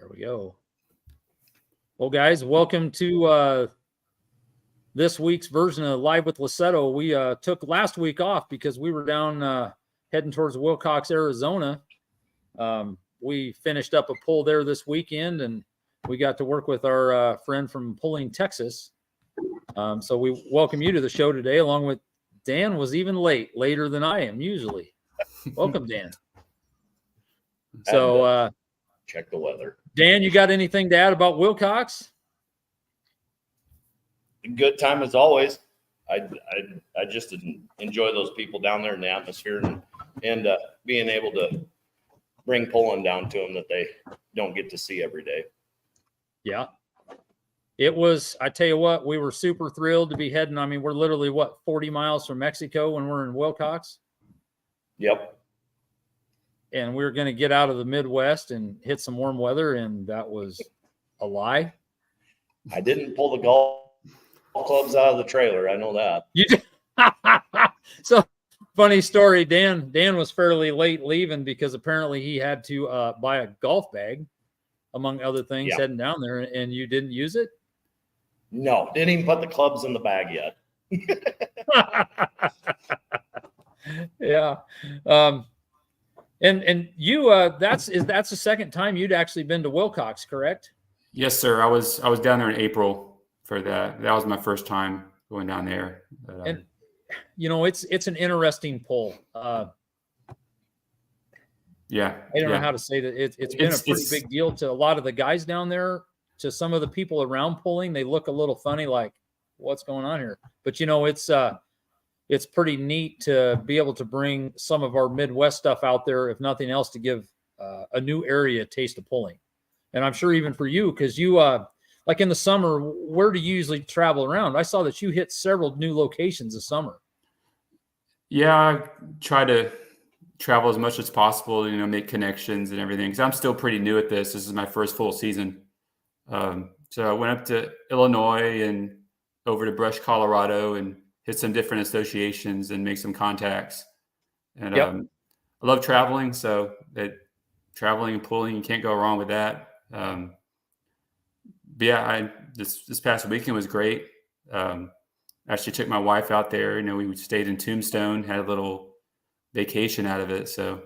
we go. Well, guys, welcome to this week's version of Live with Lussetto. We took last week off because we were down heading towards Willcox, Arizona. We finished up a pull there this weekend, and we got to work with our friend from Pulling, Texas. So we welcome you to the show today, along with Dan. Was even later than I am usually. Welcome, Dan. So check the weather. Dan, you got anything to add about Willcox? Good time as always. I just enjoy those people down there in the atmosphere and being able to bring pulling down to them that they don't get to see every day. Yeah. It was, I tell you what, we were super thrilled to be heading. I mean, we're literally, 40 miles from Mexico when we're in Willcox? Yep. And we were going to get out of the Midwest and hit some warm weather, and that was a lie. I didn't pull the golf clubs out of the trailer. I know that. You did. So, funny story. Dan was fairly late leaving because apparently he had to buy a golf bag, among other things, heading down there, and you didn't use it? No, didn't even put the clubs in the bag yet. Yeah. And you that's the second time you'd actually been to Willcox, correct? Yes, sir. I was down there in April for that. That was my first time going down there. And it's an interesting pull. Yeah. I don't know how to say that. It's been a pretty big deal to a lot of the guys down there. To some of the people around pulling, they look a little funny, like, what's going on here? But it's pretty neat to be able to bring some of our Midwest stuff out there, if nothing else, to give a new area a taste of pulling. And I'm sure even for you, because you, like in the summer, where do you usually travel around? I saw that you hit several new locations this summer. Yeah, I try to travel as much as possible, make connections and everything, because I'm still pretty new at this. This is my first full season. So I went up to Illinois and over to Brush, Colorado, and hit some different associations and make some contacts. And I love traveling, so that traveling and pulling, you can't go wrong with that. But yeah, this past weekend was great. Actually took my wife out there. We stayed in Tombstone, had a little vacation out of it. So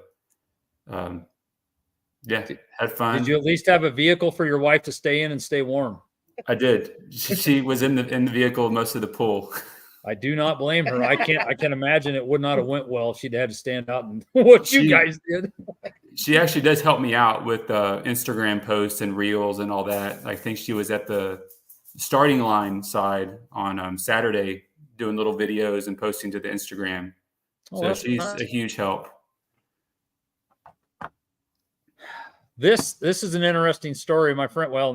yeah, had fun. Did you at least have a vehicle for your wife to stay in and stay warm? I did. She was in the vehicle most of the pool. I do not blame her. I can imagine it would not have went well if she'd had to stand out and what you guys did. She actually does help me out with Instagram posts and reels and all that. I think she was at the starting line side on Saturday doing little videos and posting to the Instagram. So she's a huge help. This is an interesting story, my friend. Well,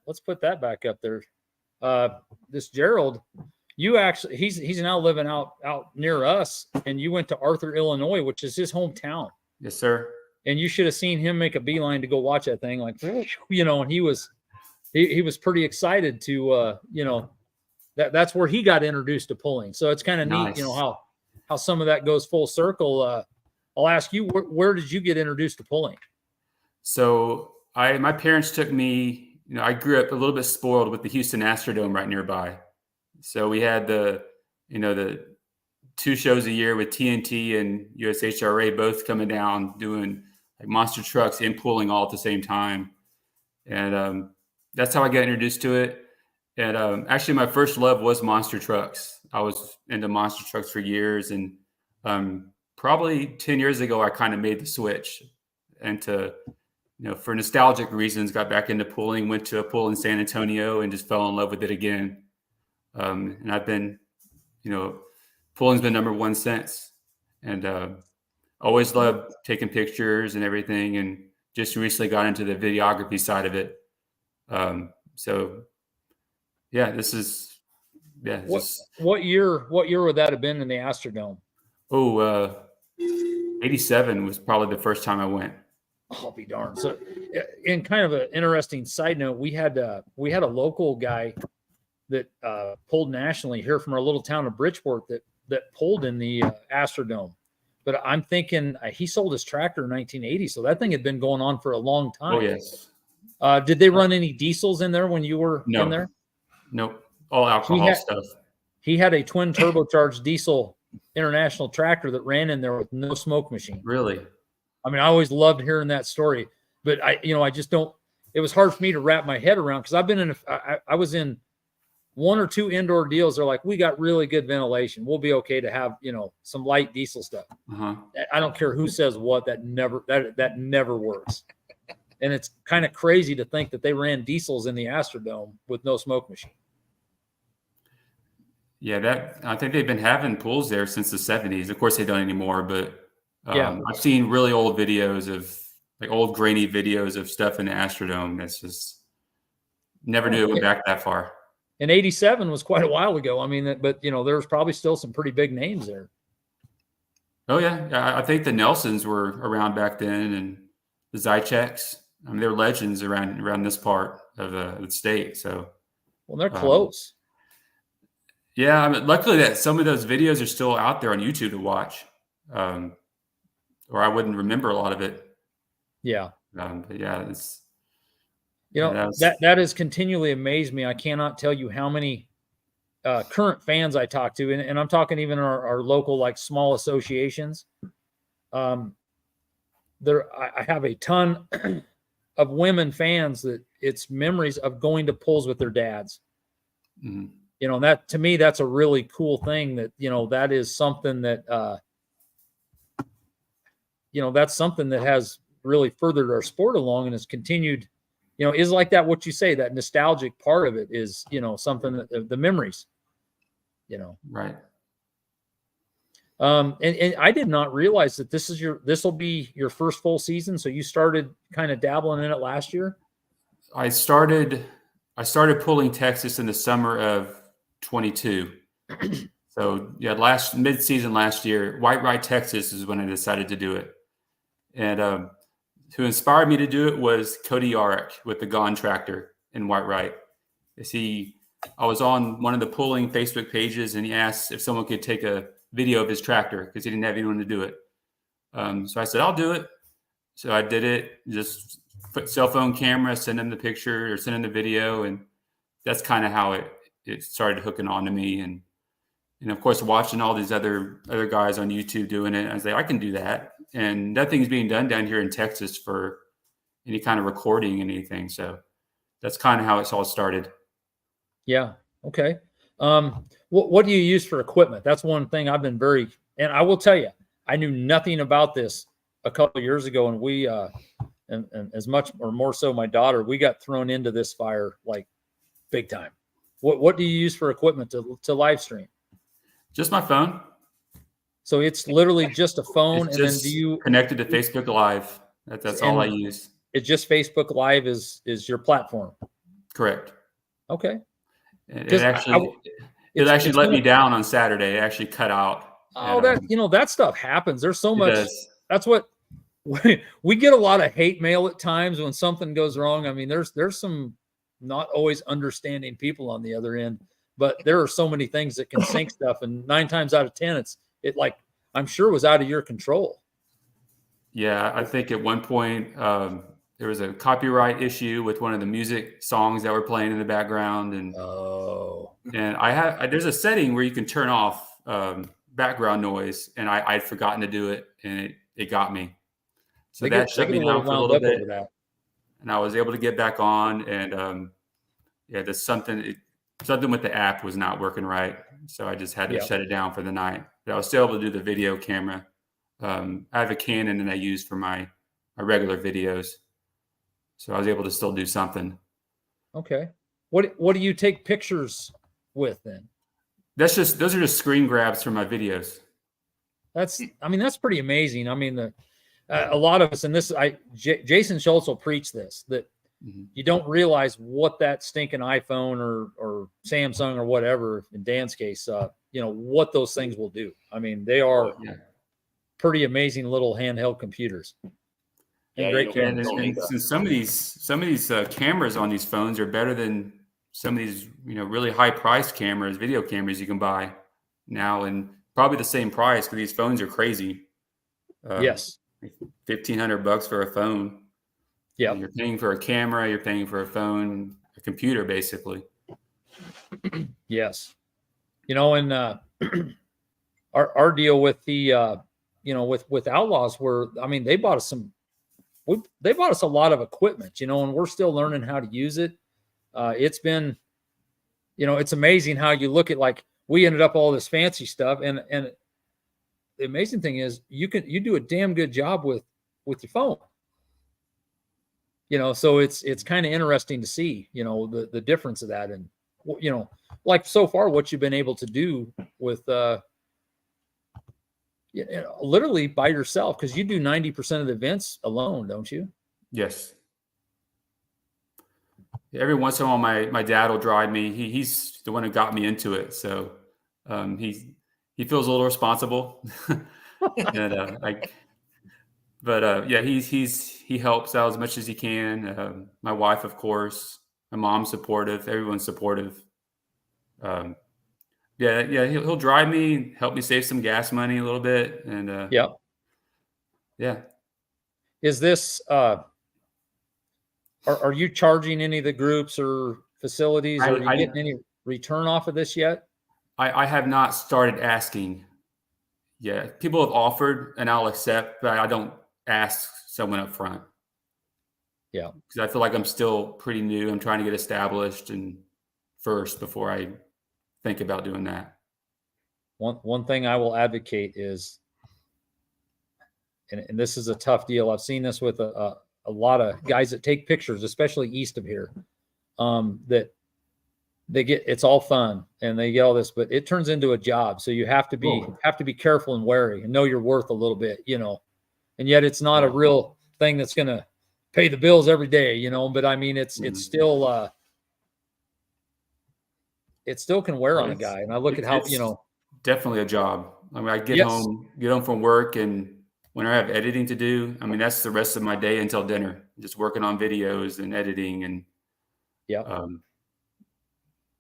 let's put that back up there. This Gerald, you actually, he's now living out near us, and you went to Arthur, Illinois, which is his hometown. Yes, sir. And you should have seen him make a beeline to go watch that thing, like, and he was pretty excited to, that's where he got introduced to pulling. So it's kind of neat, how some of that goes full circle. I'll ask you, where did you get introduced to pulling? So my parents took me, I grew up a little bit spoiled with the Houston Astrodome right nearby. So we had the 2 shows a year with TNT and USHRA both coming down doing like monster trucks and pulling all at the same time. And that's how I got introduced to it. And actually my first love was monster trucks. I was into monster trucks for years. And probably 10 years ago, I kind of made the switch into, for nostalgic reasons, got back into pulling, went to a pull in San Antonio and just fell in love with it again. And I've been, pulling's been number one since. And always loved taking pictures and everything, and just recently got into the videography side of it. So yeah, this is, yeah. What year would that have been in the Astrodome? 87 was probably the first time I went. I'll be darned. So, in kind of an interesting side note, we had a local guy that pulled nationally here from our little town of Bridgeport that pulled in the Astrodome. But I'm thinking he sold his tractor in 1980, so that thing had been going on for a long time. Oh yes. Did they run any diesels in there when you were No. in there? Nope. All alcohol stuff. He had a twin turbocharged diesel international tractor that ran in there with no smoke machine. Really? I mean, I always loved hearing that story, but I just don't. It was hard for me to wrap my head around because I've been in. I was in one or two indoor deals. They're like, we got really good ventilation. We'll be okay to have some light diesel stuff. Uh-huh. I don't care who says what. That never works. And it's kind of crazy to think that they ran diesels in the Astrodome with no smoke machine. Yeah, I think they've been having pools there since the 70s. Of course, they don't anymore, but Yeah. I've seen really old videos of old grainy videos of stuff in the Astrodome. That's just never knew it went back that far. And 87 was quite a while ago. I mean, but there's probably still some pretty big names there. Oh yeah, I think the Nelsons were around back then, and the Zycheks. I mean, they're legends around this part of the state. So, well, they're close. Yeah, I mean, luckily that some of those videos are still out there on YouTube to watch, or I wouldn't remember a lot of it. Yeah. But yeah, it's that has continually amazed me. I cannot tell you how many current fans I talk to, and I'm talking even our local like small associations. I have a ton of women fans that it's memories of going to pulls with their dads. Mm-hmm. And that to me, that's a really cool thing that, that is something that, that's something that has really furthered our sport along and has continued, is like that. What you say, that nostalgic part of it is, something that the memories, Right. And I did not realize that this will be your first full season. So you started kind of dabbling in it last year. I started pulling Texas in the summer of 22. So yeah, mid-season last year, White Texas is when I decided to do it. And who inspired me to do it was Cody Yarrick with the Gone Tractor in White. I was on one of the pulling Facebook pages, and he asked if someone could take a video of his tractor because he didn't have anyone to do it. So I said, I'll do it. So I did it, just put cell phone camera, send him the picture or send him the video. And that's kind of how it started hooking on to me. And of course, watching all these other guys on YouTube doing it, I was like, I can do that. And nothing's being done down here in Texas for any kind of recording and anything. So that's kind of how it's all started. Yeah. Okay. What do you use for equipment? That's one thing I've been and I will tell you, I knew nothing about this a couple of years ago. And we, and as much or more so my daughter, we got thrown into this fire like big time. What do you use for equipment to live stream? Just my phone. So it's literally just a phone, It's and just then do you connected to Facebook Live? That's all I use. It's just Facebook Live is your platform. Correct. Okay. It actually let me down on Saturday. It actually cut out. Oh, that stuff happens. There's so much. That's what we get a lot of hate mail at times when something goes wrong. I mean, there's some not always understanding people on the other end, but there are so many things that can sink stuff. And 9 times out of 10, it I'm sure was out of your control. Yeah. I think at one point, there was a copyright issue with one of the music songs that were playing in the background. And there's a setting where you can turn off background noise, and I'd forgotten to do it, and it got me. So that shut me down for a little bit. And I was able to get back on, and there's something with the app was not working right. So I just had to shut it down for the night. But I was still able to do the video camera. I have a Canon that I use for my regular videos. So I was able to still do something. Okay. What do you take pictures with then? Those are just screen grabs from my videos. That's pretty amazing. I mean, a lot of us, and Jason Schultz will preach this, that you don't realize what that stinking iPhone or Samsung or whatever, in Dan's case, what those things will do. I mean, they are pretty amazing little handheld computers. And great cameras. And some of these cameras on these phones are better than some of these, really high priced cameras, video cameras you can buy now, and probably the same price because these phones are crazy. Yes. $1,500 for a phone. Yeah. You're paying for a camera, you're paying for a phone, a computer, basically. Yes. You know, and our deal with the you know, with Outlaws were, I mean, they bought us they bought us a lot of equipment, you know, and we're still learning how to use it. It's been, you know, it's amazing how you look at, like, we ended up all this fancy stuff, and the amazing thing is you do a damn good job with your phone. You know, so it's kind of interesting to see, you know, the difference of that, and, you know, like, so far what you've been able to do with you know, literally by yourself, because you do 90% of the events alone, don't you? Yes. Every once in a while, my dad will drive me. He's the one who got me into it, so he feels a little responsible, and yeah, he helps out as much as he can. My wife, of course, my mom's supportive. Everyone's supportive. Yeah, he'll drive me, help me save some gas money a little bit, and Yeah. yeah. Is this are you charging any of the groups or facilities? Are you getting any return off of this yet? I have not started asking. Yeah, people have offered, and I'll accept, but I don't ask someone up front. Yeah, because I feel like I'm still pretty new. I'm trying to get established and first before I think about doing that. one thing I will advocate is, and this is a tough deal. I've seen this with a lot of guys that take pictures, especially east of here, that they get, it's all fun and they get all this, but it turns into a job. So you have to be careful and wary and know your worth a little bit, you know, and yet it's not a real thing that's going to pay the bills every day, you know, but I mean, it's still, it still can wear on a guy. And I look at how, you know, definitely a job. I mean, I get home from work, and when I have editing to do, I mean, that's the rest of my day until dinner, just working on videos and editing. And yeah,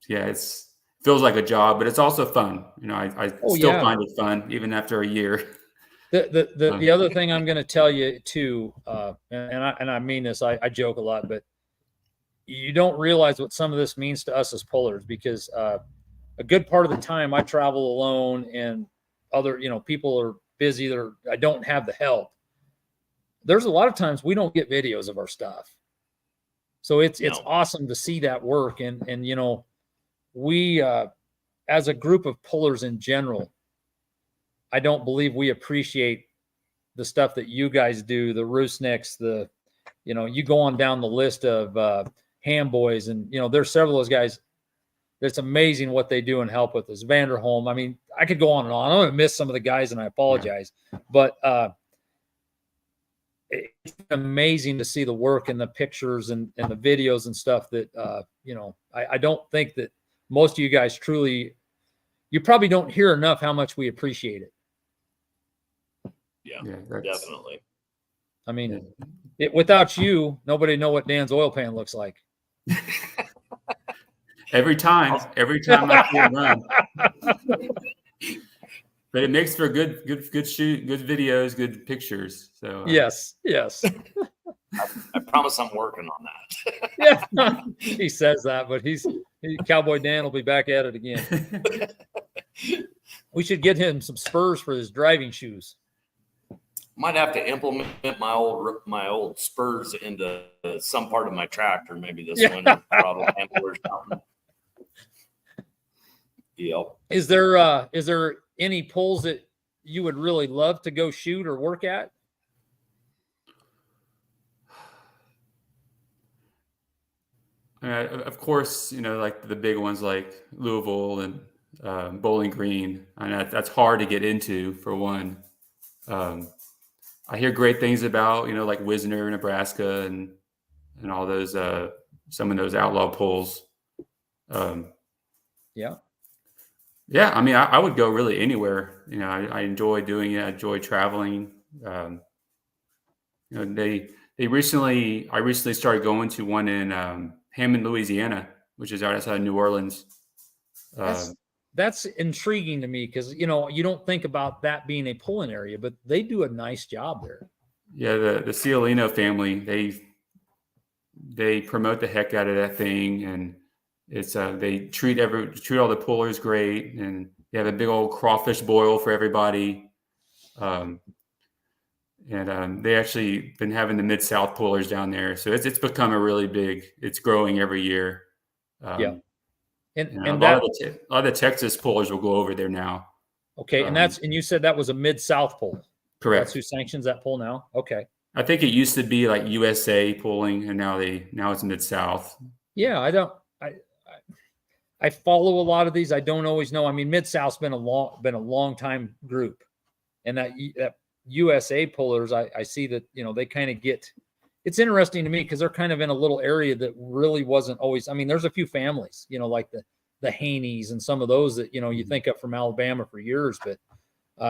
it's feels like a job, but it's also fun. You know, I still find it fun even after a year. The other thing I'm going to tell you too, and I mean this, I joke a lot, but you don't realize what some of this means to us as pullers, because a good part of the time I travel alone, and other, you know, people are busy. I don't have the help. There's a lot of times we don't get videos of our stuff. So it's awesome to see that work. And, you know, we, as a group of pullers in general, I don't believe we appreciate the stuff that you guys do, the Roosnicks, you know, you go on down the list of Ham Boys, and, you know, there's several of those guys. It's amazing what they do and help with us. Vanderholm. I mean, I could go on and on. I'm going to miss some of the guys, and I apologize, but it's amazing to see the work and the pictures and the videos and stuff that, you know, I don't think that most of you guys truly, you probably don't hear enough how much we appreciate it. Yeah, definitely. I mean, without you, nobody know what Dan's oil pan looks like. Every time I see him run. But it makes for good shoot, good videos, good pictures. So yes. I promise I'm working on that. Yeah, he says that, but Cowboy Dan will be back at it again. We should get him some spurs for his driving shoes. Might have to implement my old spurs into some part of my tractor, maybe this winter, throttle handle or something. Yep. Is there any pulls that you would really love to go shoot or work at? Of course, you know, like the big ones like Louisville and Bowling Green. And that's hard to get into, for one. I hear great things about, you know, like Wisner, Nebraska, and all those some of those outlaw pulls. Yeah, I mean, I would go really anywhere. You know, I enjoy doing it. I enjoy traveling. You know, I recently started going to one in Hammond, Louisiana, which is outside of New Orleans. That's intriguing to me, because, you know, you don't think about that being a pulling area, but they do a nice job there. Yeah, the Cialino family, they promote the heck out of that thing, and it's they treat all the pullers great, and they have a big old crawfish boil for everybody. They actually been having the Mid-South pullers down there, so it's become a really big. It's growing every year. Yeah. And a lot of the Texas pullers will go over there now. Okay, and you said that was a Mid-South pull. Correct. That's who sanctions that pull now. Okay. I think it used to be like USA pulling, and now it's Mid-South. Yeah, I follow a lot of these. I don't always know. I mean, Mid-South's been a long time group, and that USA pullers, I see that, they kind of get. It's interesting to me because they're kind of in a little area that really wasn't always. I mean, there's a few families, like the Haneys and some of those that you think of from Alabama for years, but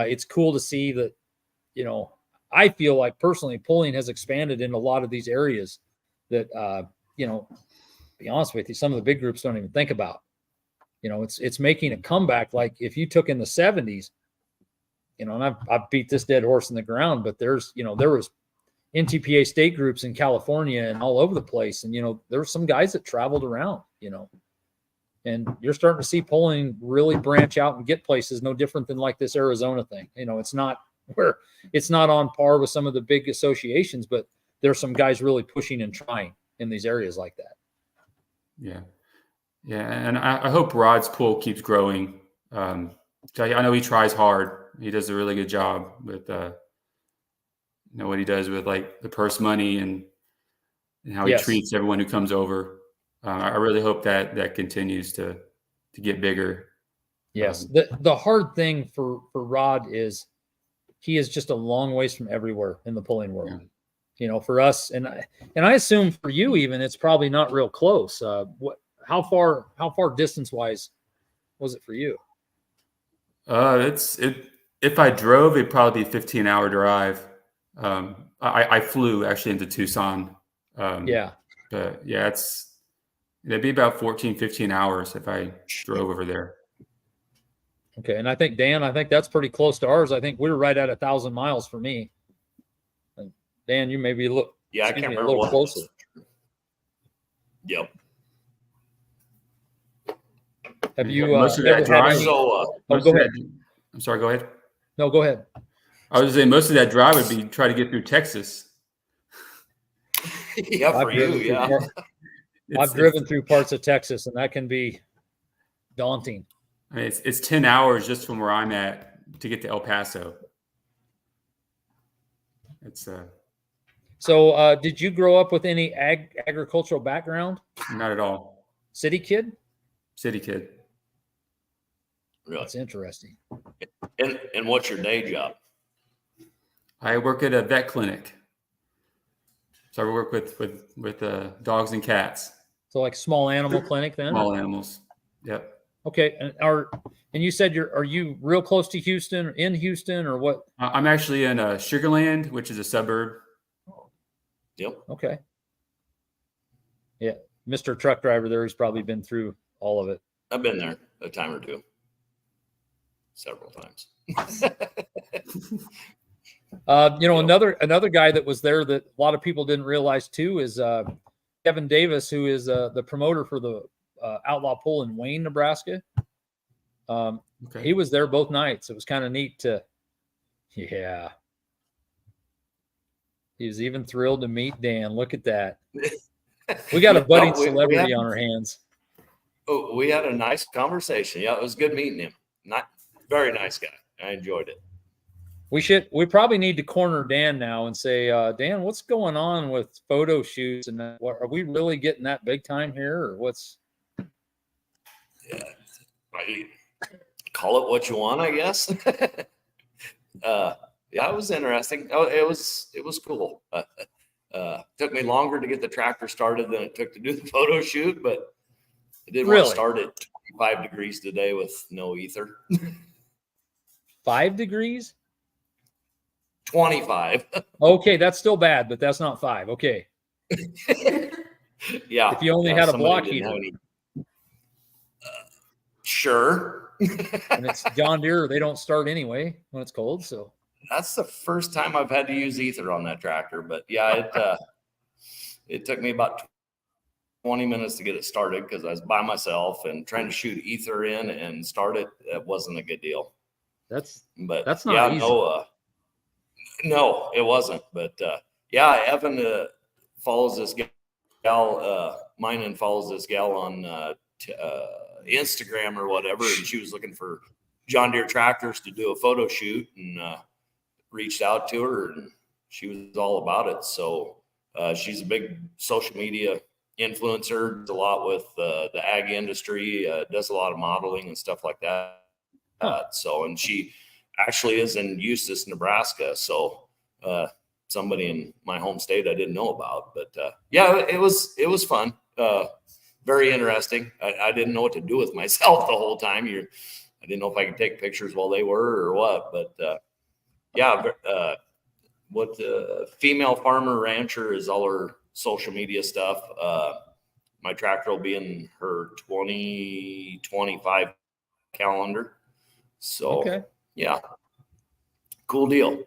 it's cool to see that. I feel like personally pulling has expanded in a lot of these areas that, be honest with you, some of the big groups don't even think about. It's making a comeback. Like if you took in the 70s, and I've beat this dead horse in the ground, but there was NTPA state groups in California and all over the place. And, there were some guys that traveled around, and you're starting to see pulling really branch out and get places no different than like this Arizona thing. It's not on par with some of the big associations, but there's some guys really pushing and trying in these areas like that. Yeah. Yeah. And I hope Rod's pull keeps growing. I know he tries hard. He does a really good job with, what he does with like the purse money and how he treats everyone who comes over. I really hope that continues to get bigger. Yes. The hard thing for Rod is he is just a long ways from everywhere in the pulling world. Yeah. For us, and I assume for you even, it's probably not real close. How far distance wise was it for you? If I drove, it'd probably be a 15-hour drive. I flew actually into Tucson. But yeah, it'd be about 14, 15 hours if I drove over there. Okay. And I think that's pretty close to ours. I think we were right at 1,000 miles for me. And Dan, you maybe I can't remember a little closer. Yep. Have you most of that drive? Go ahead. I'm sorry. Go ahead. No, go ahead. I was saying most of that drive would be try to get through Texas. Yeah, for you, yeah. I've driven through parts of Texas, and that can be daunting. I mean, it's 10 hours just from where I'm at to get to El Paso. So did you grow up with any agricultural background? Not at all. City kid? City kid. Really? That's interesting. And what's your day job? I work at a vet clinic. So I work with dogs and cats. So like small animal clinic then? Small animals. Yep. Okay. And you said are you real close to Houston, or in Houston, or what? I'm actually in Sugar Land, which is a suburb. Yep. Okay. Yeah. Mr. Truck Driver there, he's probably been through all of it. I've been there a time or two. Several times. Another guy that was there that a lot of people didn't realize too is Kevin Davis, who is the promoter for the Outlaw Pull in Wayne, Nebraska. Okay. He was there both nights. It was kind of neat he was even thrilled to meet Dan. Look at that. We got a budding celebrity on our hands. Oh, we had a nice conversation. Yeah, it was good meeting him. Very nice guy. I enjoyed it. We probably need to corner Dan now and say, Dan, what's going on with photo shoots? And are we really getting that big time here, or what's? Yeah, call it what you want, I guess. Yeah, it was interesting. Oh, it was cool. Took me longer to get the tractor started than it took to do the photo shoot, but it did want to start at 25 degrees today with no ether. 5 degrees? 25. Okay, that's still bad, but that's not 5. Okay. Yeah. If you only had a block heater. Sure. And it's John Deere, they don't start anyway when it's cold. So that's the first time I've had to use ether on that tractor. But yeah, it took me about 20 minutes to get it started because I was by myself and trying to shoot ether in and start it. That wasn't a good deal. That's But not easy. No, it wasn't. But yeah, Evan follows this gal, mine and follows this gal on Instagram or whatever, and she was looking for John Deere tractors to do a photo shoot, and reached out to her, and she was all about it. So she's a big social media influencer, does a lot with the ag industry, does a lot of modeling and stuff like that. So, and she actually is in Eustis, Nebraska. So somebody in my home state I didn't know about, but yeah, it was fun. Very interesting. I didn't know what to do with myself the whole time. I didn't know if I could take pictures while they were or what, but yeah, what female farmer rancher is all her social media stuff. My tractor will be in her 2025 calendar. So okay. Yeah, cool deal.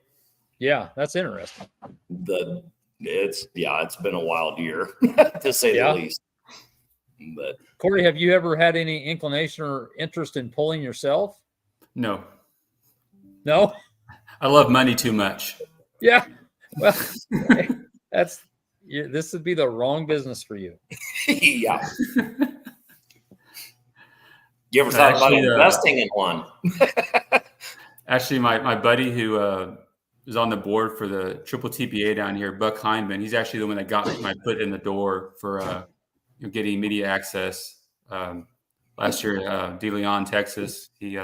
Yeah, that's interesting. It's been a wild year to say the least. But Corey, have you ever had any inclination or interest in pulling yourself? No. No? I love money too much. Yeah. Well, this would be the wrong business for you. Yeah. You ever thought about investing in one? Actually, my buddy who is on the board for the Triple TPA down here, Buck Hindman, he's actually the one that got my foot in the door for getting media access. Last year, De Leon, Texas, he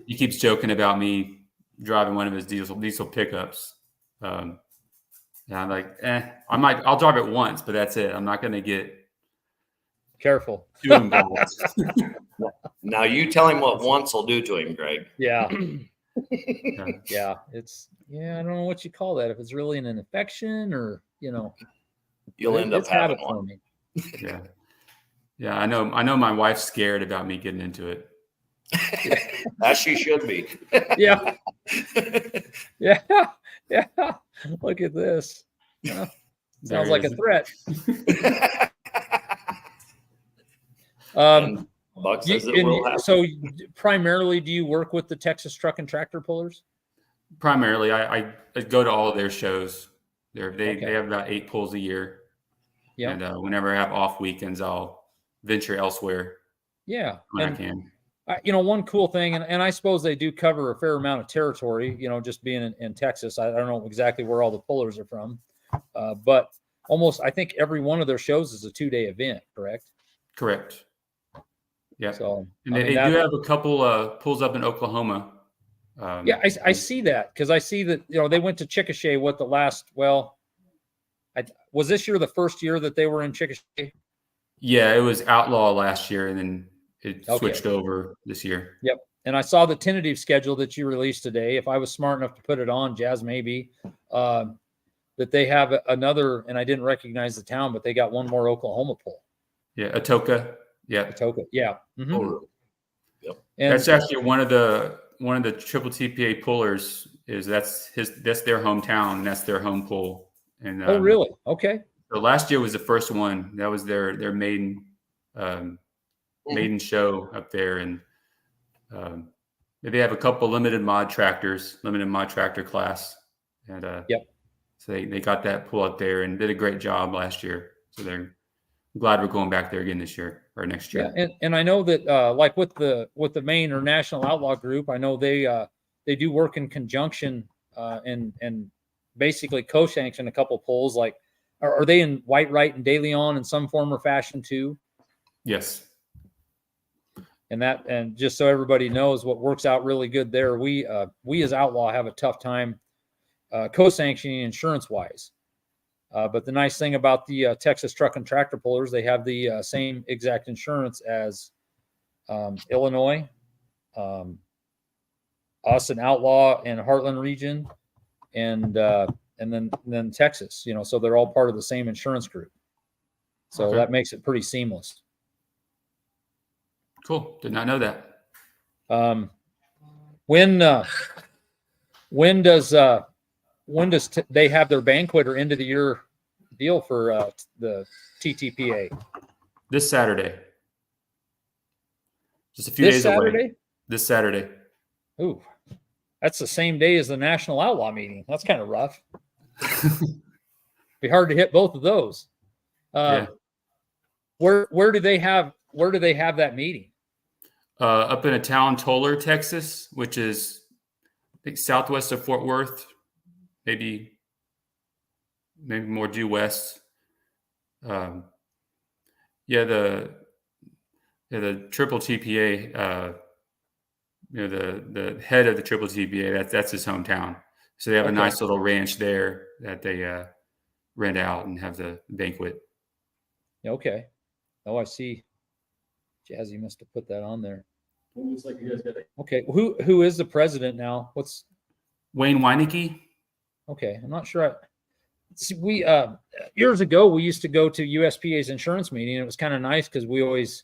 keeps joking about me driving one of his diesel pickups. And I'm like, I'll drive it once, but that's it. I'm not going to get careful too involved. Now you tell him what once will do to him, Greg. Yeah. Yeah. I don't know what you call that. If it's really an infection or, you'll end up having one. Yeah. Yeah. I know my wife's scared about me getting into it. As she should be. Yeah. Yeah. Yeah. Look at this. Sounds like a threat. Buck says it will happen. So primarily, do you work with the Texas Truck and Tractor Pullers? Primarily, I go to all of their shows. They have about 8 pulls a year. Yeah. And whenever I have off weekends, I'll venture elsewhere. Yeah. When I can. One cool thing, and I suppose they do cover a fair amount of territory, just being in Texas. I don't know exactly where all the pullers are from, but almost, I think every one of their shows is a 2-day event, correct? Correct. Yeah. So, and they do have a couple pulls up in Oklahoma. I see that because I see that, they went to Chickasha was this year the first year that they were in Chickasha? Yeah, it was Outlaw last year, and then it switched over this year. Yep. And I saw the tentative schedule that you released today. If I was smart enough to put it on, Jazz, maybe, that they have another, and I didn't recognize the town, but they got one more Oklahoma pull. Yeah, Atoka. Yeah. Atoka. Yeah. Mm-hmm. Oh, yep. And that's actually one of the Triple TPA pullers that's their hometown, and that's their home pull. And oh, really? Okay. So last year was the first one. That was their maiden show up there, and they have a couple limited mod tractor class, and so they got that pull up there and did a great job last year. So they're glad we're going back there again this year or next year. Yeah, and I know that like with the Maine or National Outlaw Group, I know they do work in conjunction and basically co-sanction a couple pulls. Like, are they in Whitewright and De Leon in some form or fashion too? Yes. And just so everybody knows what works out really good there, we as Outlaw have a tough time co-sanctioning insurance wise. But the nice thing about the Texas Truck and Tractor Pullers, they have the same exact insurance as Illinois, us in Outlaw and Heartland region, and then Texas. So they're all part of the same insurance group. So that makes it pretty seamless. Cool. Did not know that. When does they have their banquet or end of the year deal for the TTPA? This Saturday. Just a few This days Saturday? away. This Saturday. Ooh, that's the same day as the National Outlaw meeting. That's kind of rough. Be hard to hit both of those. Yeah. Where do they have that meeting? Up in a town, Toller, Texas, which is I think southwest of Fort Worth, maybe more due west. The triple TPA, the head of the triple TPA, that's his hometown. So they have a nice little ranch there that they rent out and have the banquet. Okay. Oh, I see. Jazzy must have put that on there. Looks like you guys got it. Okay. Who is the president now? Wayne Weinecke. Okay. I'm not sure. We years ago we used to go to USPA's insurance meeting. And it was kind of nice because we always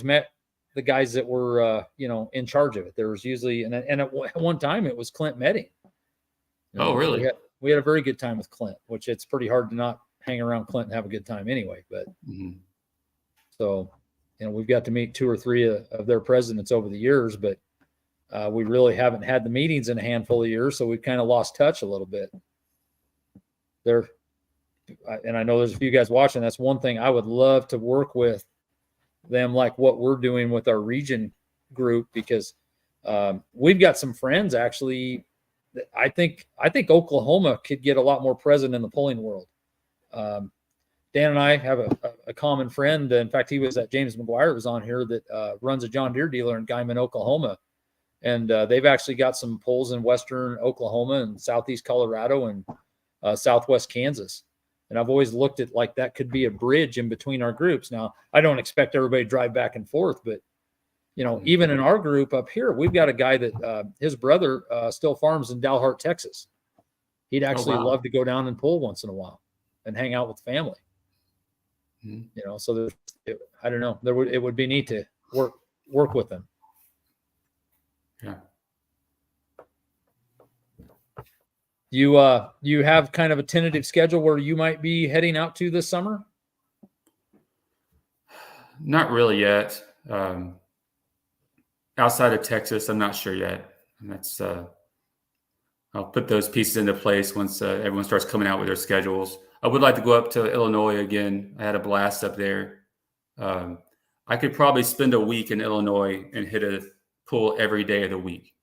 met the guys that were in charge of it. There was usually and at one time it was Clint Medding. Oh, really? We had a very good time with Clint, which it's pretty hard to not hang around Clint and have a good time anyway. But so, we've got to meet 2 or 3 of their presidents over the years, but we really haven't had the meetings in a handful of years. So we've kind of lost touch a little bit there. And I know there's a few guys watching. That's one thing I would love to work with them, like what we're doing with our region group, because we've got some friends actually. I think Oklahoma could get a lot more present in the polling world. Dan and I have a common friend. In fact, he was at James McGuire was on here that runs a John Deere dealer in Guyman, Oklahoma. And they've actually got some polls in Western Oklahoma and Southeast Colorado and Southwest Kansas. And I've always looked at like that could be a bridge in between our groups. Now, I don't expect everybody to drive back and forth, but even in our group up here, we've got a guy that his brother still farms in Dalhart, Texas. He'd actually love to go down and pull once in a while and hang out with family. So I don't know. It would be neat to work with them. Yeah. You have kind of a tentative schedule where you might be heading out to this summer? Not really yet. Outside of Texas, I'm not sure yet. And that's I'll put those pieces into place once everyone starts coming out with their schedules. I would like to go up to Illinois again. I had a blast up there. I could probably spend a week in Illinois and hit a pool every day of the week.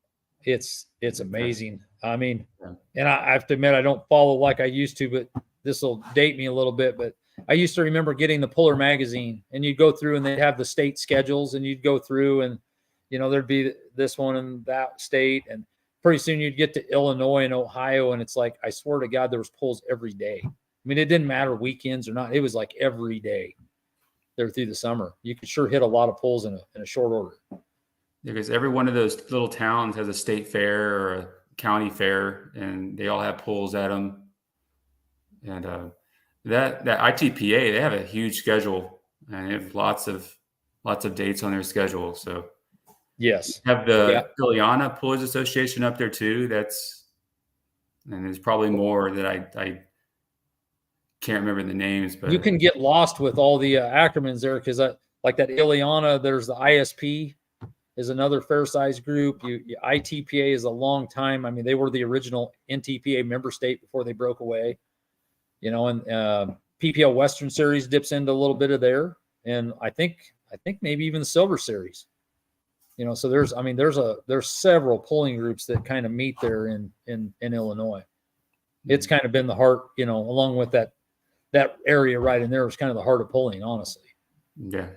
It's amazing. I mean, and I have to admit, I don't follow like I used to, but this will date me a little bit. But I used to remember getting the Puller magazine, and you'd go through and they'd have the state schedules, and you'd go through and, there'd be this one in that state. And pretty soon you'd get to Illinois and Ohio. And it's like, I swear to God, there was polls every day. I mean, it didn't matter weekends or not. It was like every day there through the summer. You could sure hit a lot of polls in a short order. Because every one of those little towns has a state fair or a county fair, and they all have polls at them. And that ITPA, they have a huge schedule, and they have lots of dates on their schedule. So yes, have the Ileana Pullers Association up there too. And there's probably more that I can't remember the names, but you can get lost with all the acronyms there because like that Ileana, there's the ISP is another fair size group. ITPA is a long time. I mean, they were the original NTPA member state before they broke away, and PPL Western Series dips into a little bit of there. And I think maybe even the Silver Series, so there's several polling groups that kind of meet there in Illinois. It's kind of been the heart, along with that area right in there was kind of the heart of polling, honestly. Yeah.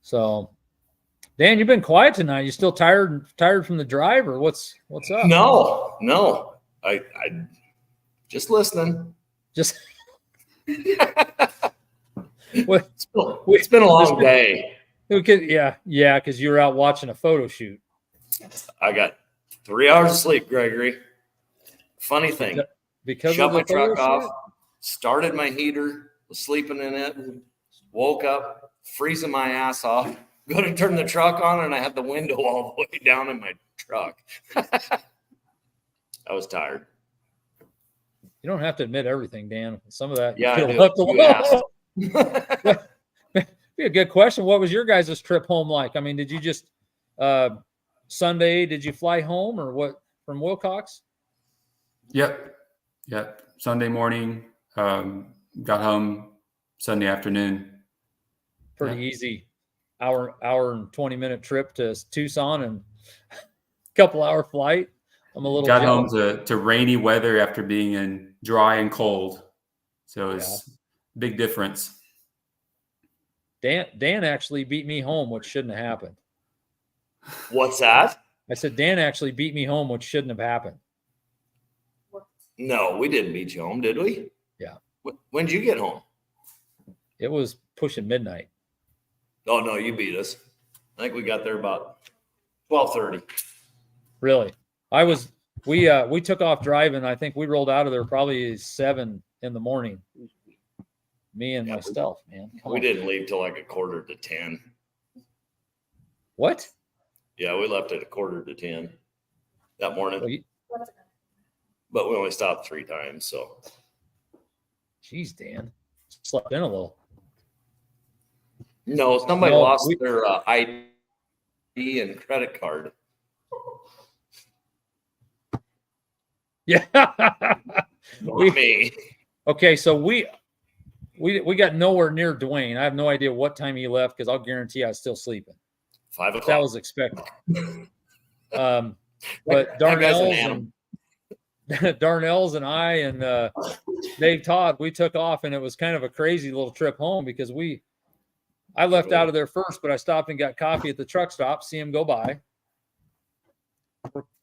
So, Dan, you've been quiet tonight. You still tired from the drive, or what's up? No. I just listening. Just it's been a long day. Yeah, because you were out watching a photo shoot. I got 3 hours of sleep, Gregory. Funny thing, because shut of the my truck photo off, shoot? started my heater, was sleeping in it, woke up, freezing my ass off, go to turn the truck on, and I had the window all the way down in my truck. I was tired. You don't have to admit everything, Dan. Some of that, Yeah, I you do. left You asked. Be a good question. What was your guys' trip home like? I mean, did you just Sunday? Did you fly home or what from Willcox? Yep. Sunday morning, got home Sunday afternoon. Pretty easy. Hour and 20-minute trip to Tucson and a couple hour flight. I'm a little got jealous. home to rainy weather after being in dry and cold. So it's big difference. Dan actually beat me home, which shouldn't have happened. What's that? I said Dan actually beat me home, which shouldn't have happened. No, we didn't beat you home, did we? Yeah. When did you get home? It was pushing midnight. Oh no, you beat us. I think we got there about 12:30. Really? We took off driving. I think we rolled out of there probably 7 in the morning. Me and myself, man. We didn't leave till like 9:45. What? Yeah, we left at 9:45 that morning. Well, But we only stopped 3 times, so. Geez, Dan. Slept in a little. No, somebody No, lost their ID and credit card. Yeah. Me. Okay, so we got nowhere near Dwayne. I have no idea what time he left because I'll guarantee I was still sleeping. 5 o'clock. That was expected. But That guy's an animal. Darnell's and I and Dave Todd, we took off, and it was kind of a crazy little trip home because I left out of there first, but I stopped and got coffee at the truck stop, see him go by.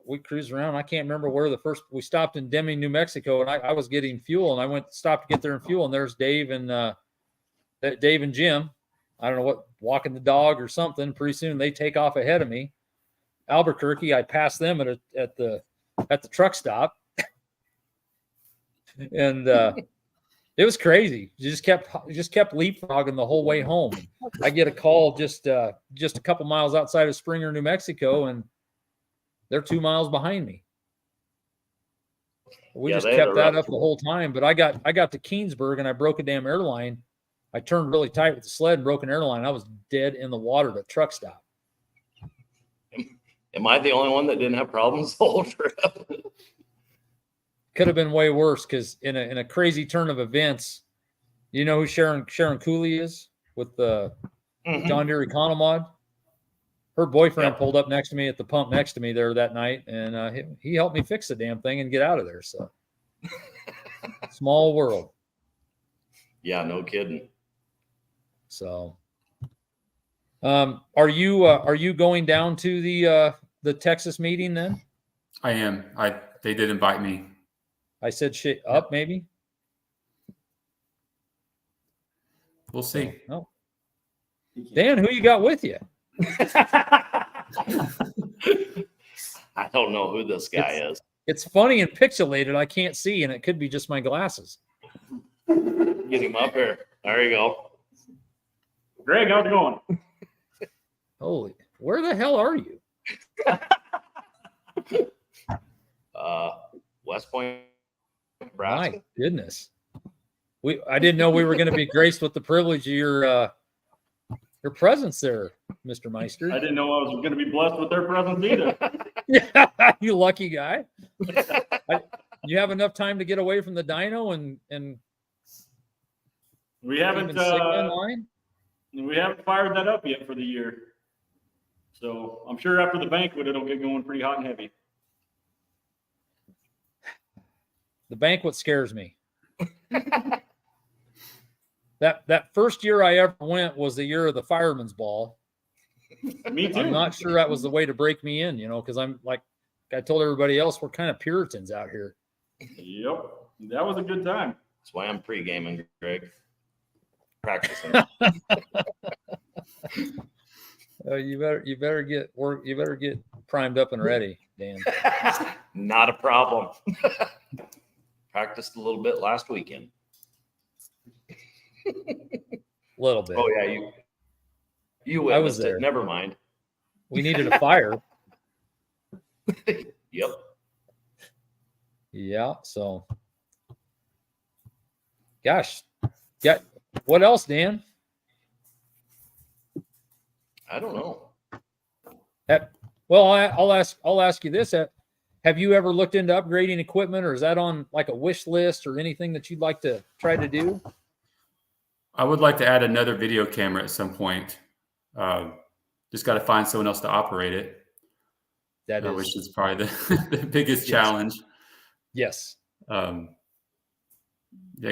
We cruised around. I can't remember where we stopped in Deming, New Mexico, and I was getting fuel, and I stopped to get there and fuel, and there's Dave and Jim. I don't know what, walking the dog or something. Pretty soon they take off ahead of me. Albuquerque, I passed them at the truck stop. And it was crazy. You just kept leapfrogging the whole way home. I get a call just a couple miles outside of Springer, New Mexico, and they're 2 miles behind me. We just kept that up the whole time. But I got to Keensburg and I broke a damn airline. I turned really tight with the sled and broke an airline. I was dead in the water at a truck stop. Am I the only one that didn't have problems the whole trip? Could have been way worse because in a crazy turn of events, you know who Sharon Cooley is with the John Deere Economod? Her boyfriend pulled up next to me at the pump next to me there that night, and he helped me fix the damn thing and get out of there. So small world. Yeah, no kidding. So, are you going down to the Texas meeting then? I am. They did invite me. I said shit up maybe. We'll see. No. Dan, who you got with you? I don't know who this guy is. It's funny and pixelated. I can't see, and it could be just my glasses. Get him up here. There you go. Greg, how's it going? Holy, where the hell are you? West Point, Nebraska. My goodness. I didn't know we were going to be graced with the privilege of your presence there, Mr. Meister. I didn't know I was going to be blessed with their presence either. Yeah, you lucky guy. You have enough time to get away from the dyno and we haven't fired that up yet for the year. So I'm sure after the banquet, it'll get going pretty hot and heavy. The banquet scares me. That first year I ever went was the year of the fireman's ball. Me too. I'm not sure that was the way to break me in, because I'm like I told everybody else, we're kind of Puritans out here. Yep. That was a good time. That's why I'm pre-gaming, Greg. Practicing. You better get primed up and ready, Dan. Not a problem. Practiced a little bit last weekend. A little bit. Oh yeah, you witnessed I was there. it. Never mind. We needed a fire. Yep. Yeah. So, gosh, yeah. What else, Dan? I don't know. Well, I'll ask you this: have you ever looked into upgrading equipment, or is that on like a wish list, or anything that you'd like to try to do? I would like to add another video camera at some point. Just got to find someone else to operate it. Which is probably the biggest challenge. Yes. They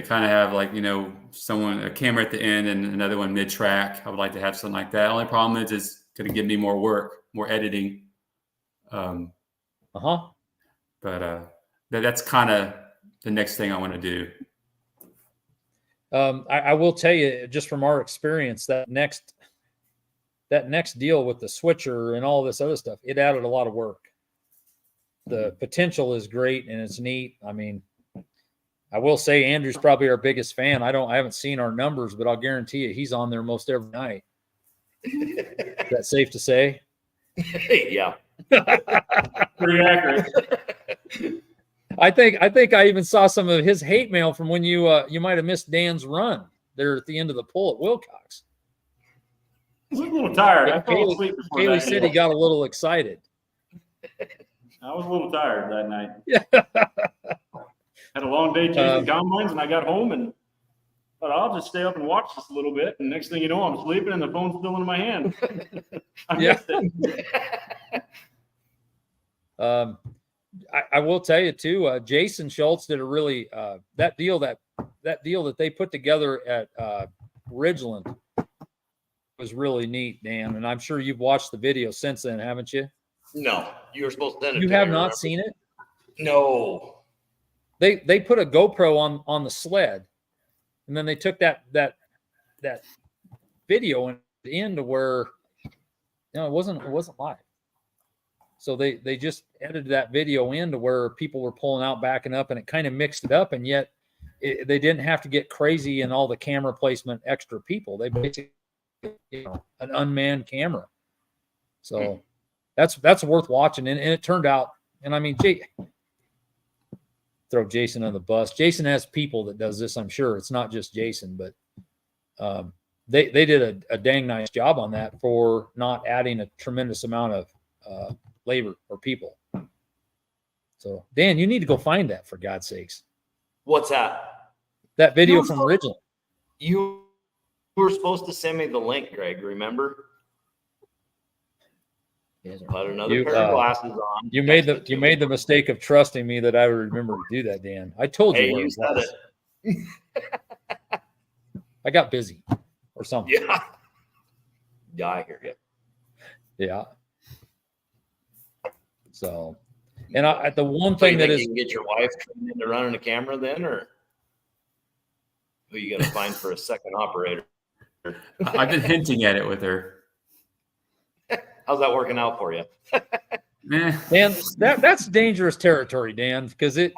kind of have like, a camera at the end and another one mid-track. I would like to have something like that. Only problem is it's going to give me more work, more editing. But that's kind of the next thing I want to do. I will tell you, just from our experience, that next deal with the switcher and all this other stuff, it added a lot of work. The potential is great and it's neat. I mean, I will say Andrew's probably our biggest fan. I haven't seen our numbers, but I'll guarantee you he's on there most every night. Is that safe to say? Yeah. Pretty accurate. I think I even saw some of his hate mail from when you might have missed Dan's run there at the end of the pull at Willcox. I was a little tired. I fell asleep before Kaylee that. said he got a little excited. I was a little tired that night. Yeah. Had a long day chasing combines, and I got home and thought I'll just stay up and watch this a little bit. And next thing you know, I'm sleeping and the phone's still in my hand. I missed it. I will tell you too. Jason Schultz did a really that deal that they put together at Ridgeland was really neat, Dan. And I'm sure you've watched the video since then, haven't you? No, you were supposed to send it. You have not seen it? No. They put a GoPro on the sled, and then they took that video into where it wasn't live. So they just edited that video into where people were pulling out, backing up, and it kind of mixed it up, and yet they didn't have to get crazy in all the camera placement, extra people. They basically, an unmanned camera. So that's worth watching, and it turned out. And I mean, throw Jason on the bus. Jason has people that does this. I'm sure it's not just Jason, but they did a dang nice job on that for not adding a tremendous amount of labor or people. So Dan, you need to go find that, for God's sakes. What's that? That video from Ridgeland. You were supposed to send me the link, Greg. Remember? Put another pair of glasses on. You made the mistake of trusting me that I would remember to do that, Dan. I told you. Hey, you said it. I got busy or something. Yeah. Yeah, I hear you. Yeah. So, and the one thing that is, you can get your wife trained into running a camera then, or who you got to find for a second operator? I've been hinting at it with her. How's that working out for you? Dan, that's dangerous territory, Dan, because it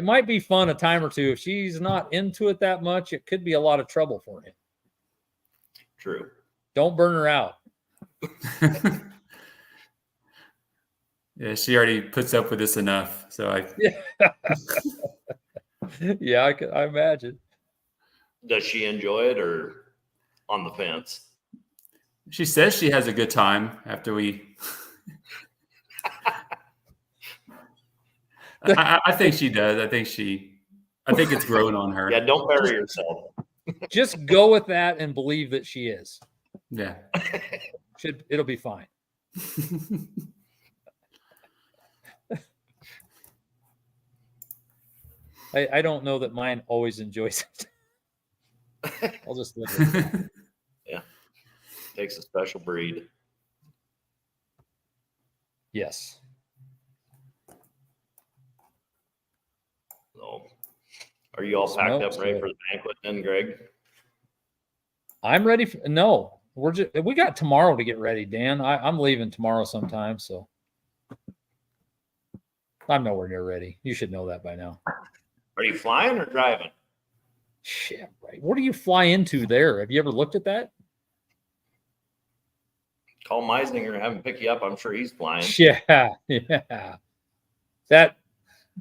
might be fun a time or two. If she's not into it that much, it could be a lot of trouble for him. True. Don't burn her out. Yeah, she already puts up with this enough. So yeah, I imagine. Does she enjoy it or on the fence? She says she has a good time after we. I think she does. I think it's growing on her. Yeah, don't bury yourself. Just go with that and believe that she is. Yeah. It'll be fine. I don't know that mine always enjoys it. I'll just live with it. Yeah. Takes a special breed. Yes. So, are you all packed up ready for the banquet then, Greg? I'm ready. We got tomorrow to get ready, Dan. I'm leaving tomorrow sometime, so I'm nowhere near ready. You should know that by now. Are you flying or driving? Shit, right. What do you fly into there? Have you ever looked at that? Call Meisninger and have him pick you up. I'm sure he's flying. Yeah.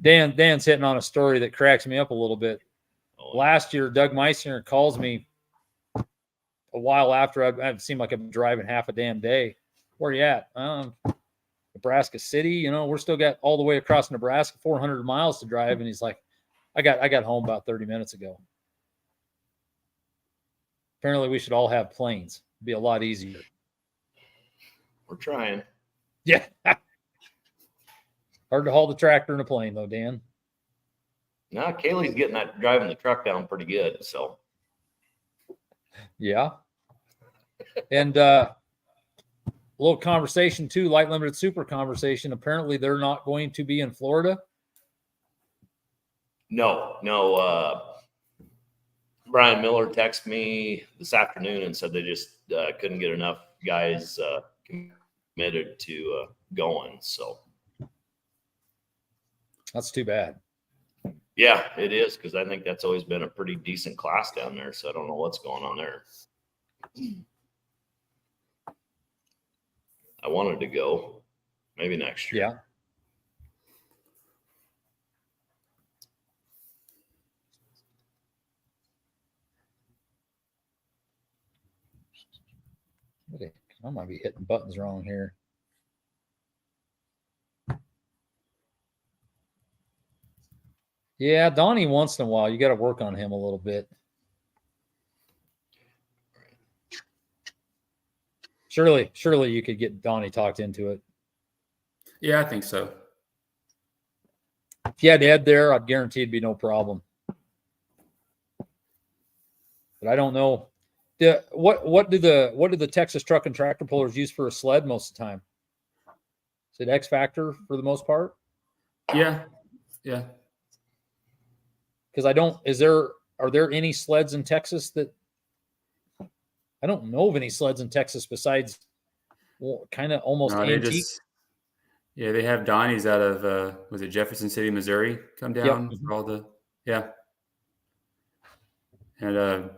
Dan's hitting on a story that cracks me up a little bit. Oh, Last year, Doug Meissner calls me a while after I've seemed like I've been driving half a damn day. Where you at? Nebraska City. You know, we're still got all the way across Nebraska, 400 miles to drive. And he's like, I got home about 30 minutes ago. Apparently we should all have planes. It'd be a lot easier. we're trying. Yeah. Hard to haul the tractor in a plane though, Dan. Now Kaylee's getting that driving the truck down pretty good. So Yeah. And a little conversation too, light limited super conversation. Apparently they're not going to be in Florida. no. Brian Miller texted me this afternoon and said they just couldn't get enough guys committed to going. So That's too bad. yeah, it is, because I think that's always been a pretty decent class down there. So I don't know what's going on there. I wanted to go maybe next year. Yeah. Okay, I might be hitting buttons wrong here. Yeah, Donnie, once in a while, you got to work on him a little bit. Surely you could get Donnie talked into it. Yeah, I think so. If you had Ed there, I'd guarantee it'd be no problem. But I don't know. What do the Texas truck and tractor pullers use for a sled most of the time? Is it X Factor for the most part? Yeah. Because are there any sleds in Texas that I don't know of any sleds in Texas besides kind of almost No, antique. they have Donnie's out of was it Jefferson City, Missouri, come down for all the and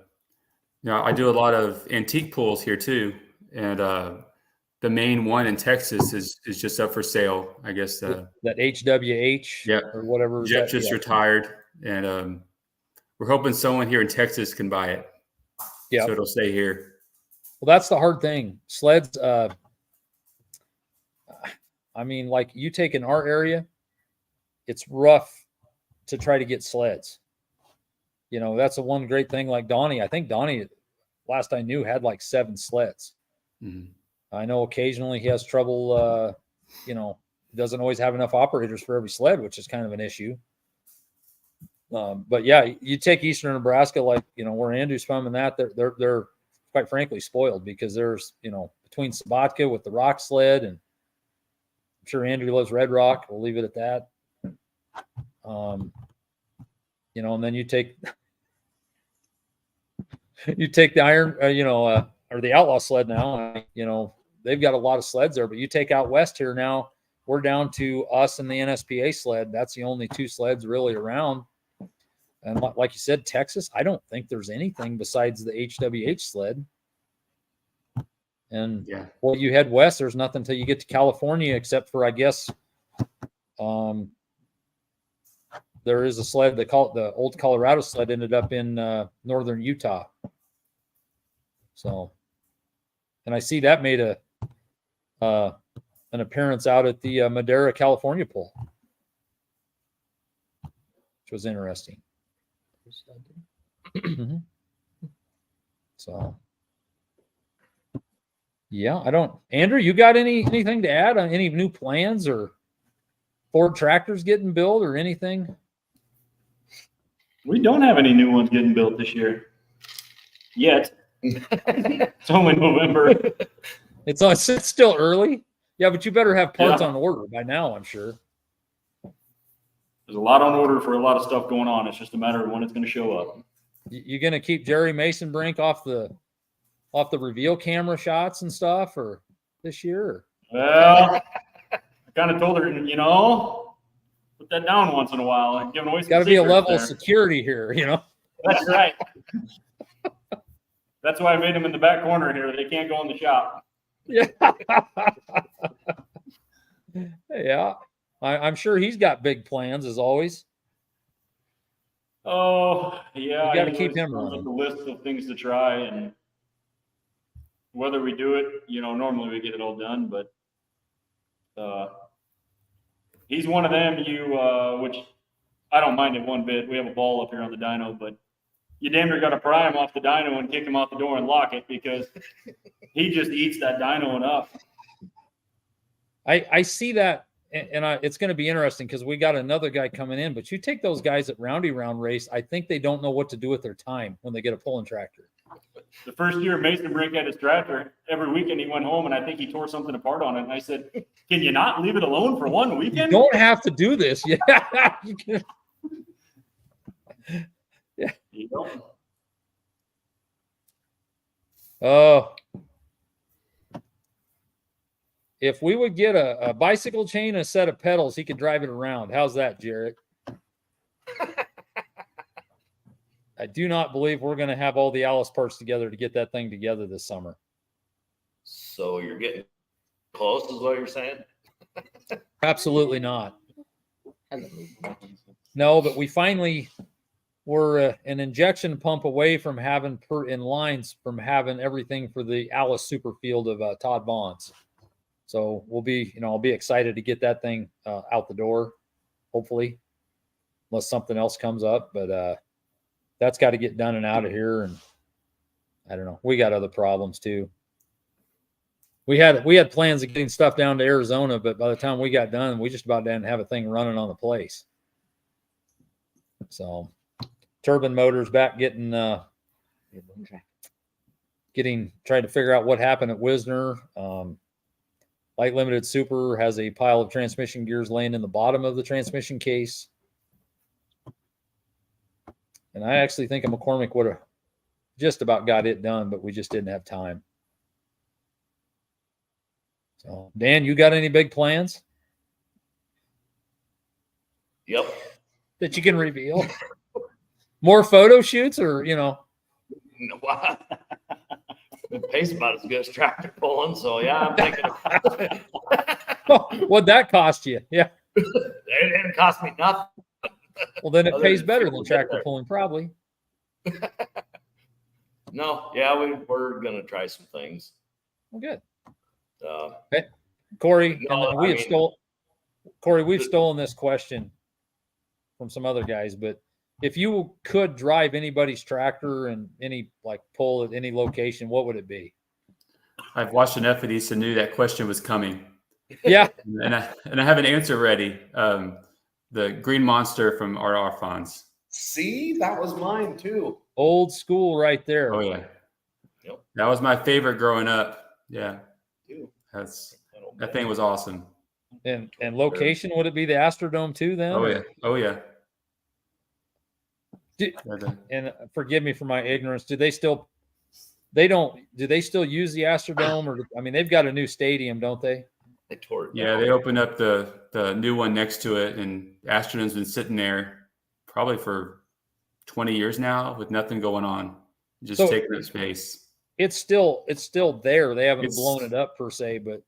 I do a lot of antique pulls here too, and the main one in Texas is just up for sale. I guess that HWH or whatever. Jeff just retired, and we're hoping someone here in Texas can buy it. Yeah, so it'll stay here. Well, that's the hard thing. Sleds. I mean, like you take in our area, it's rough to try to get sleds. You know, that's the one great thing. Like Donnie, I think Donnie, last I knew, had like 7 sleds. Mm-hmm. I know occasionally he has trouble. Doesn't always have enough operators for every sled, which is kind of an issue. But yeah, you take Eastern Nebraska, like where Andrew's from, and that they're quite frankly spoiled because there's between Sabatka with the rock sled, and I'm sure Andrew loves Red Rock. We'll leave it at that. And then you take the iron, or the outlaw sled now. They've got a lot of sleds there, but you take out west here now, we're down to us and the NSPA sled. That's the only 2 sleds really around. And like you said, Texas, I don't think there's anything besides the HWH sled. And you head west, there's nothing until you get to California, except for, I guess, there is a sled. They call it the old Colorado sled, ended up in northern Utah. So, and I see that made an appearance out at the Madera, California pull, which was interesting. Mm-hmm. So, yeah, Andrew, you got anything to add on any new plans or Ford tractors getting built or anything? We don't have any new ones getting built this year yet. It's only November. It's still early. Yeah, but you better have parts on order by now, I'm sure. There's a lot on order for a lot of stuff going on. It's just a matter of when it's going to show up. You going to keep Jerry Mason Brink off the reveal camera shots and stuff or this year? Well, I kind of told her, put that down once in a while. I'm giving away some got to be a level there. Of security here, That's right. That's why I made them in the back corner here. They can't go in the shop. Yeah. Yeah. I'm sure he's got big plans as always. Oh, yeah. You got to he keep always him comes running. with a list of things to try, and whether we do it, normally we get it all done, but he's one of them which I don't mind it one bit. We have a ball up here on the dyno, but you damn near got to pry him off the dyno and kick him out the door and lock it because he just eats that dyno enough. I see that, and it's going to be interesting because we got another guy coming in. But you take those guys at roundy round race, I think they don't know what to do with their time when they get a pulling tractor. The first year Mason Brink had his tractor, every weekend he went home and I think he tore something apart on it. And I said, "Can you not leave it alone for one You weekend?" don't have to do this. Yeah. You don't. Oh. If we would get a bicycle chain and a set of pedals, he could drive it around. How's that, Jarrett? I do not believe we're going to have all the Alice parts together to get that thing together this summer. So you're getting close, is what you're saying? Absolutely not. No, but we finally were an injection pump away from having from having everything for the Alice super field of Todd Vaughn's. So we'll be, I'll be excited to get that thing out the door, hopefully, unless something else comes up. But that's got to get done and out of here. And I don't know. We got other problems too. We had plans of getting stuff down to Arizona, but by the time we got done, we just about didn't have a thing running on the place. So turbine motors back trying to figure out what happened at Wisner. Light Limited Super has a pile of transmission gears laying in the bottom of the transmission case. And I actually think a McCormick would have just about got it done, but we just didn't have time. So, Dan, you got any big plans? Yep. That you can reveal? More photo shoots or, It pays about as good as tractor pulling, so yeah, I'm thinking What'd that cost you? Yeah. it didn't cost me nothing. Well, then it Other pays than better people than get tractor there. pulling, probably. No, yeah, we're gonna try some things. Well, good. Uh, Corey, No, and I we've mean- stolen this question from some other guys, but if you could drive anybody's tractor and pull at any location, what would it be? I've watched enough of these to knew that question was coming. Yeah. And I have an answer ready. The Green Monster from R.R. Fonz. See, that was mine too. Old school right there. Oh yeah. Yep. That was my favorite growing up. Yeah. Too. That thing was awesome. And location, would it be the Astrodome too then? Oh yeah. Oh yeah. And forgive me for my ignorance. Do they still use the Astrodome, or they've got a new stadium, don't they? They tore it Yeah, down. they opened up the new one next to it, and Astrodom's been sitting there probably for 20 years now with nothing going on, just So- taking up space. It's still there. They haven't It's- blown it up per se, but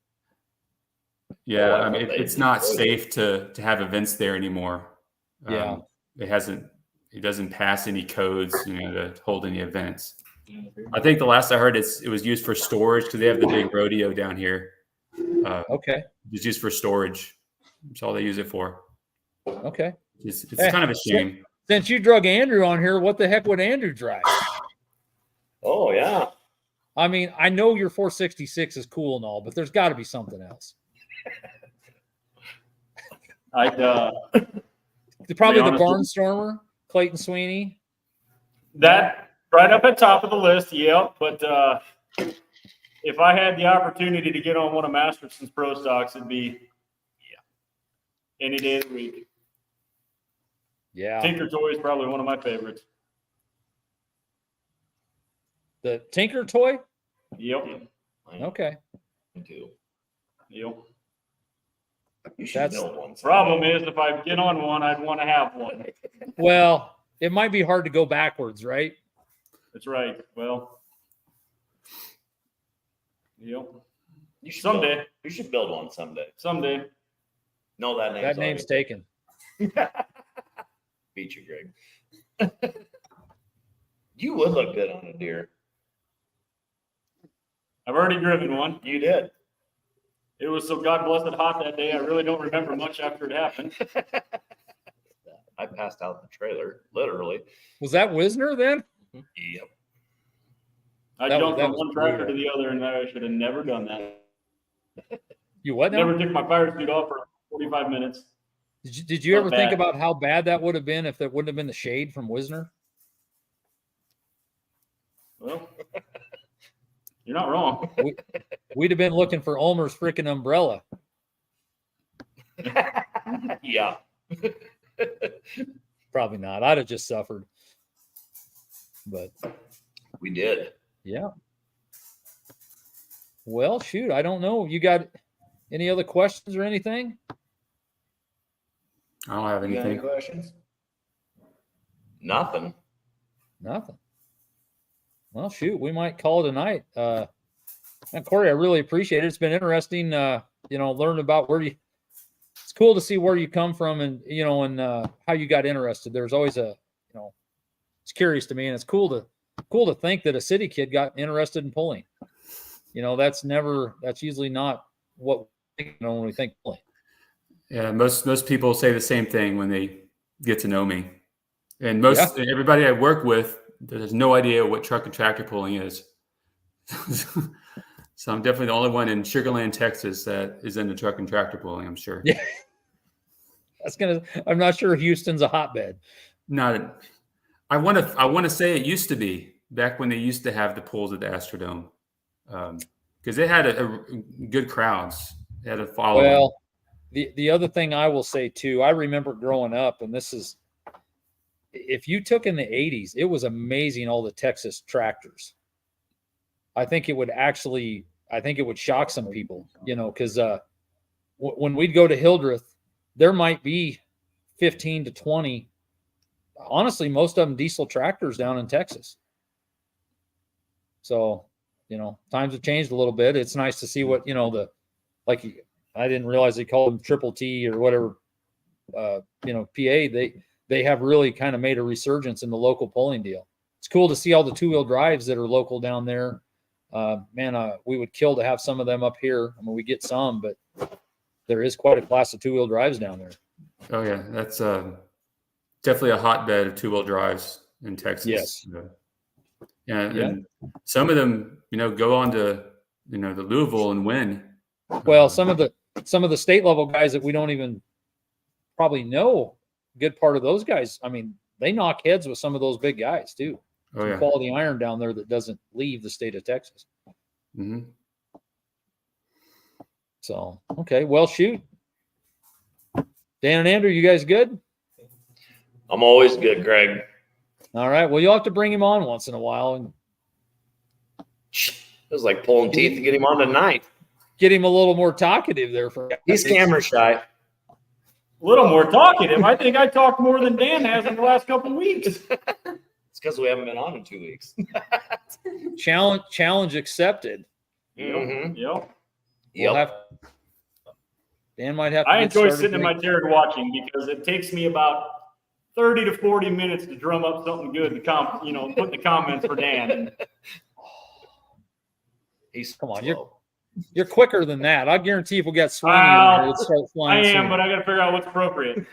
Yeah, Oh, I thought they it's not destroyed safe to have events there anymore. Yeah. It doesn't pass any codes, to hold any events. I think the last I heard it was used for storage because they have the big rodeo down here. okay. It's used for storage. That's all they use it for. Okay. It's Hey, kind of a shame. Since you drug Andrew on here, what the heck would Andrew drive? Oh yeah. I know your 466 is cool and all, but there's got to be something else. Probably the Barnstormer, Clayton Sweeney. That right up at top of the list, yeah. But if I had the opportunity to get on one of Masterson's Pro Stocks, it'd be any day of the week. Yeah. Tinker Toy is probably one of my favorites. The Tinker toy? Yep. Okay. Mine too. Yep. You should That's- build one. someday. Problem is, if I get on one, I'd want to have one. Well, it might be hard to go backwards, right? That's right. Well, yep. You should Someday. You should build one someday. Someday. No, that name's, That name's taken. Beat you, Greg. You would look good on a deer. I've already driven one. You did. It was so God blessed hot that day. I really don't remember much after it happened. I passed out the trailer, literally. Was that Wisner then? Yep. I That jumped was from one tractor to the other, and I should have never done that. You what now? Never took my fire suit off for 45 minutes. Did you Not ever think bad. about how bad that would have been if there wouldn't have been the shade from Wisner? Well, you're not wrong. We'd have been looking for Ulmer's freaking umbrella. Yeah. Probably not. I'd have just suffered. But We did. yeah. Well, shoot, I don't know. You got any other questions or anything? I don't have You got any anything. questions? Nothing. Nothing. Well, shoot, we might call it a night. And Corey, I really appreciate it. It's been interesting, learning about where you. It's cool to see where you come from, and how you got interested. There's always it's curious to me, and it's cool to think that a city kid got interested in pulling. That's usually not what when we think pulling. Yeah, most people say the same thing when they get to know me, and everybody I work with has no idea what truck and tractor pulling is. So I'm definitely the only one in Sugar Land, Texas, that is into truck and tractor pulling. I'm sure. Yeah, I'm not sure Houston's a hotbed. I want to say it used to be back when they used to have the pulls at the Astrodome, because they had a good crowds. They had a following. Well, the other thing I will say too, I remember growing up, and this is, if you took in the 80s, it was amazing all the Texas tractors. I think it would shock some people, because when we'd go to Hildreth, there might be 15 to 20, honestly, most of them diesel tractors down in Texas. So, times have changed a little bit. It's nice to see what, I didn't realize they called them Triple T or whatever, PA. They have really kind of made a resurgence in the local pulling deal. It's cool to see all the two-wheel drives that are local down there. We would kill to have some of them up here. I mean, we get some, but there is quite a class of two-wheel drives down there. Oh yeah, that's definitely a hotbed of two-wheel drives in Texas. Yes. And some of them, go on to the Louisville and win. Well, some of the state level guys that we don't even probably know, good part of those guys, I mean, they knock heads with some of those big guys too. Oh yeah. Quality iron down there that doesn't leave the state of Texas. Mm-hmm. So, okay. Well, shoot. Dan and Andrew, you guys good? I'm always good, Greg. All right. Well, you'll have to bring him on once in a while and It was like pulling teeth to get him on tonight. get him a little more talkative there. He's camera shy. A little more talkative. I think I talked more than Dan has in the last couple of weeks. It's because we haven't been on in 2 weeks. Challenge accepted. Mm-hmm. Yep. We'll Dan might have to I get enjoy started sitting in my chair and watching because it takes me about 30 to 40 minutes to drum up something good to put in the comments for Dan. He's Come on, slow. You're quicker than that. I guarantee if we got Sweeney on here, it'd start I flying. am, soon. but I got to figure out what's appropriate.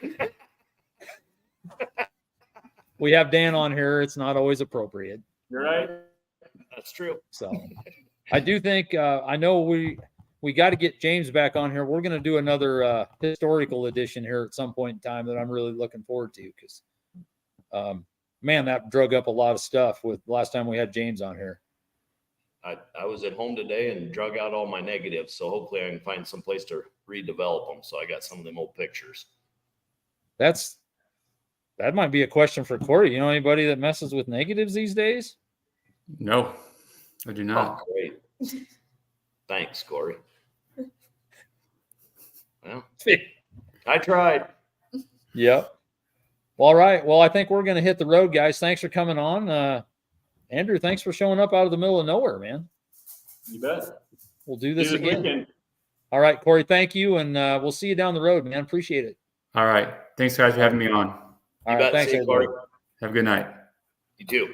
We have Dan on here. It's not always appropriate. You're right. That's true. So I do think, I know we got to get James back on here. We're going to do another historical edition here at some point in time that I'm really looking forward to because, man, that drug up a lot of stuff with last time we had James on here. I was at home today and drug out all my negatives, so hopefully I can find some place to redevelop them. So I got some of them old pictures. That might be a question for Corey. You know anybody that messes with negatives these days? No, I do not. Oh, great. Thanks, Corey. Well, I tried. Yep. Well, all right. Well, I think we're going to hit the road, guys. Thanks for coming on. Andrew, thanks for showing up out of the middle of nowhere, man. You bet. We'll do this See you again. weekend. All right, Corey, thank you. And we'll see you down the road, man. Appreciate it. All right. Thanks, guys, for having me on. All You right. bet. Thanks, See you, everybody. Corey. Have a good night. You too.